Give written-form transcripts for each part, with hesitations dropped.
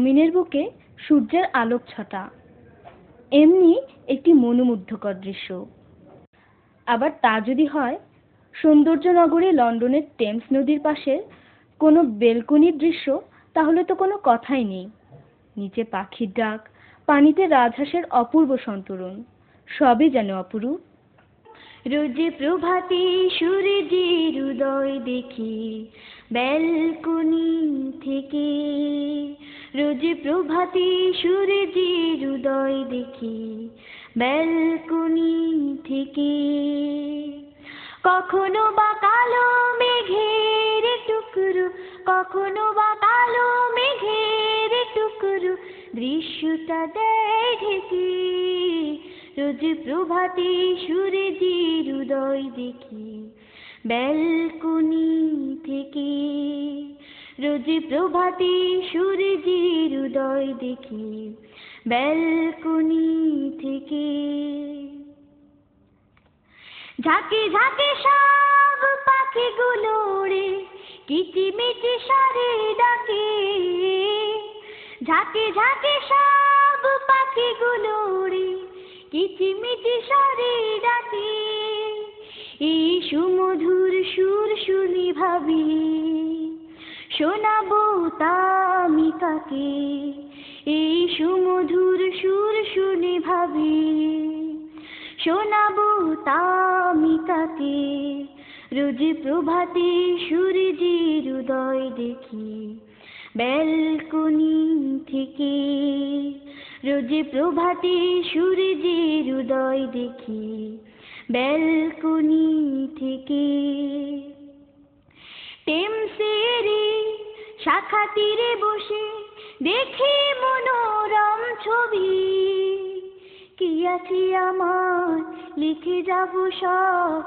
জমিনের বুকে সূর্যের আলোকছটা, এমনি একটি মনোমুগ্ধকর দৃশ্য। আবার তা যদি হয় সৌন্দর্য নগরী লন্ডনের টেমস নদীর পাশের কোনো বেলকনির দৃশ্য, তাহলে তো কোনো কথাই নেই। নিচে পাখির ডাক, পানিতে রাজহাঁসের অপূর্ব সন্তরণ, সবই যেন অপরূপ। রোজে প্রভাতে সূর্যের উদয় দেখি ব্যালকনি থেকে, রোজে প্রভাতে সূর্যের উদয় দেখি ব্যালকনি থেকে। কখনো বা কালো মেঘের টুকরো, কখনো বা কালো মেঘের টুকরো দৃশ্যটা দেয় ঢেকে, রোজ প্রভাতে সূর্যের উদয় দেখি ব্যালকনি থেকে, রোজ প্রভাতে সূর্যের উদয় দেখি ব্যালকনি থেকে। ঝাঁকে ঝাঁকে সব পাখিগুলো ওড়ে কিচিমিচি স্বরে ডাকে, ঝাঁকে ঝাঁকে সব পাখিগুলো ওড়ে কিচিমিচি স্বরে ডাকে। এই সুমধুর সুর শুনি ভাবি শোনাবো তা আমি কাকে, এই সুমধুর সুর শুনি ভাবি শোনাবো তা আমি কাকে। রোজ প্রভাতে সূর্যের উদয় দেখি ব্যালকনি থেকে, রোজ প্রভাতে সূর্যের উদয় দেখি ব্যালকনি থেকে। টেমসের শাখা তীরে বসে দেখি মনোরম ছবি, কি আছে আমার লিখে যাব সব,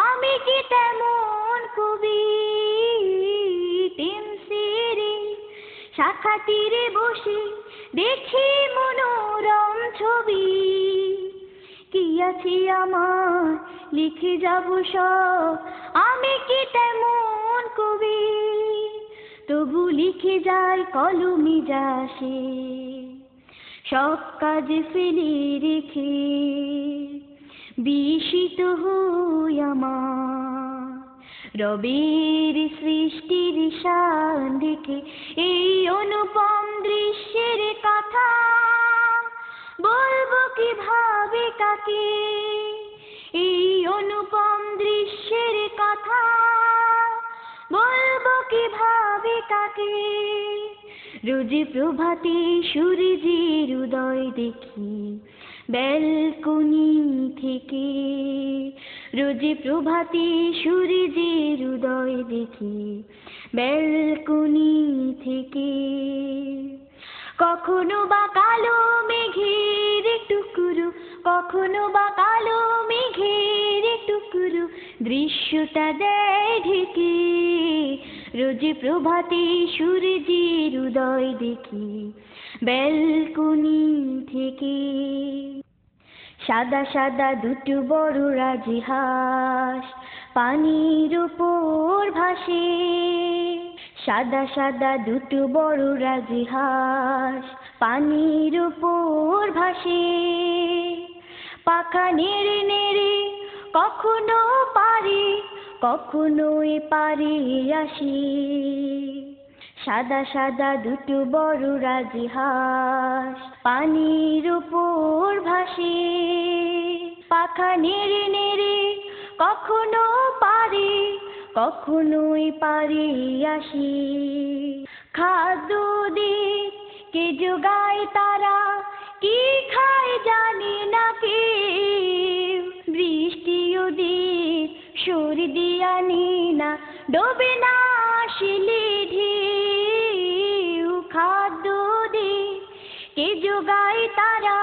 আমি কি তেমন কবি। টেমসের শাখা তীরে বসে দেখি মনোরম ছবি, কি আছে আমার লিখে যাব সব, আমি কি তেমন কবি। তবু লিখে যায় কলমে যাসে সব কাজ ফেলে রেখে, বিস্মিত হই আমার রবের সৃষ্টির শান দেখে। এই অনুপম দৃশ্যের কথা বলবো কিভাবে কাকে, এই অনুপম দৃশ্যের কথা বলবো কিভাবে কাকে। রোজ প্রভাতে সূর্যের উদয় দেখি ব্যালকনি থেকে, রোজ প্রভাতে সূর্যের উদয় দেখি ব্যালকনি থেকে। কখনো বা কালো মেঘের টুকরো, কখনো বা কালো মেঘের টুকরো দৃশ্যটা দেয় ঢেকে, রোজ প্রভাতে সূর্যের উদয় দেখি ব্যালকনি থেকে। সাদা সাদা দুটো বড় রাজহাঁস পানির উপর ভাসে, সাদা সাদা দুটো বড় রাজহাঁস পানির উপর ভাসে। পাখা নেড়ে নেড়ে কখনো পারে, কখনো এপারে আসে, সাদা সাদা দুটো বড় রাজহাঁস পানির উপর ভাসে। পাখা নেড়ে নেড়ে কখনো পারে, কখনো এপারে আসে। খাদ্য দিয়ে কে যোগায় তারা, কি খায় জানে না কেউ, বৃষ্টি ওদের সুর দিয়া নে না, ডোবে না আসলে ঢেউ। খাদ্য দিয়ে কে যোগায় তারা,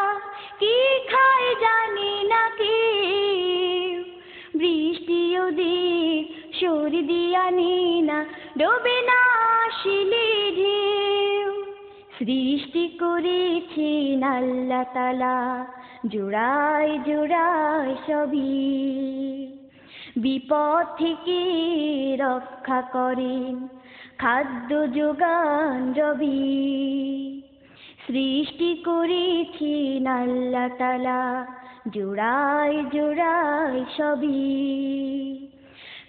কি খায় জানে না কেউ, বৃষ্টি ওদের সুর দিয়া নে না, ডোবে না আসলে ঢেউ। সৃষ্টি করেছেন আল্লাহ তাআলা জোড়ায় জোড়ায় সবই, বিপদ থেকে রক্ষা করেন খাদ্য যোগান রবি। সৃষ্টি করেছেন আল্লাহ তাআলা জোড়ায় জোড়ায় সবই,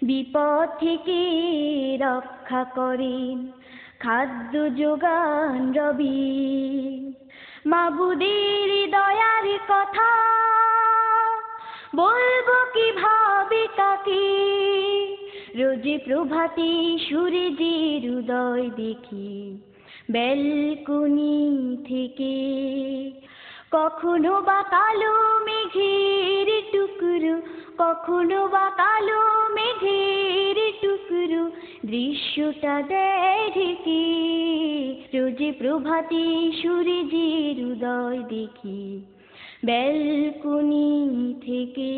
বিপদ থেকে রক্ষা করেন খাদ্য যোগান রবি। মাবুদের দয়ার কথা বলবো কিভাবে কাকে, রোজ প্রভাতে সূর্যের উদয় দেখি ব্যালকনি থেকে। কখনো বা কালো মেঘের টুকরো, কখনো বা কালো মেঘের টুকরো দৃশ্যটা দেয় ঢেকে। রোজ প্রভাতে সূর্যের উদয় দেখি ব্যালকনি থেকে।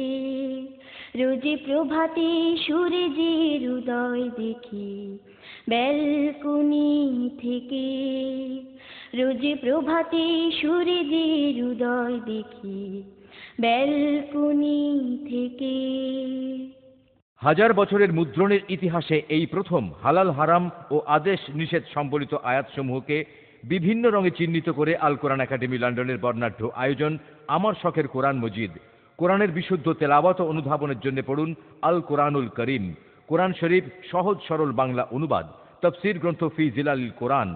রোজ প্রভাতে সূর্যের উদয় দেখি ব্যালকনি থেকে। রোজ প্রভাতে সূর্যের উদয় দেখি ব্যালকনি থেকে। হাজার বছরের মুদ্রণের ইতিহাসে এই প্রথম হালাল হারাম ও আদেশ নিষেধ সম্বলিত আয়াতসমূহকে বিভিন্ন রঙে চিহ্নিত করে আল কোরআন একাডেমি লন্ডনের বর্ণাঢ্য আয়োজন আমার শখের কোরআন মজিদ। কোরআনের বিশুদ্ধ তেলাওয়াত ও অনুধাবনের জন্য পড়ুন আল কোরআনুল করিম, কোরআন শরীফ সহজ সরল বাংলা অনুবাদ, তফসির গ্রন্থ ফি জিলালিল কোরআন,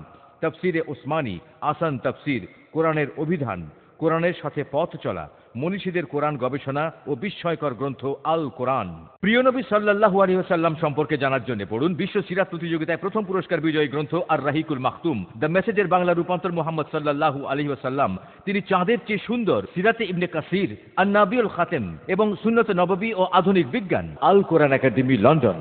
তফসিরে উসমানী, আসান তফসির, কোরআনের অভিধান, কোরআনের সাথে পথ চলা, মনীষীদের কোরআন গবেষণা ও বিস্ময়কর গ্রন্থ আল কোরআন। প্রিয় নবী সাল্লাল্লাহু আলাইহি ওয়াসাল্লাম সম্পর্কে জানার জন্য পড়ুন বিশ্ব সিরাত প্রতিযোগিতায় প্রথম পুরস্কার বিজয়ী গ্রন্থ আর রাহিকুল মাখতুম, দ্য মেসেজের বাংলা রূপান্তর মুহাম্মদ সাল্লাল্লাহু আলাইহি ওয়াসাল্লাম, তিনি চাঁদের চেয়ে সুন্দর, সিরাতে ইবনে কাসির, আন নাবিউল খাতেম এবং সুন্নত নববী ও আধুনিক বিজ্ঞান। আল কোরআন একাডেমি লন্ডন।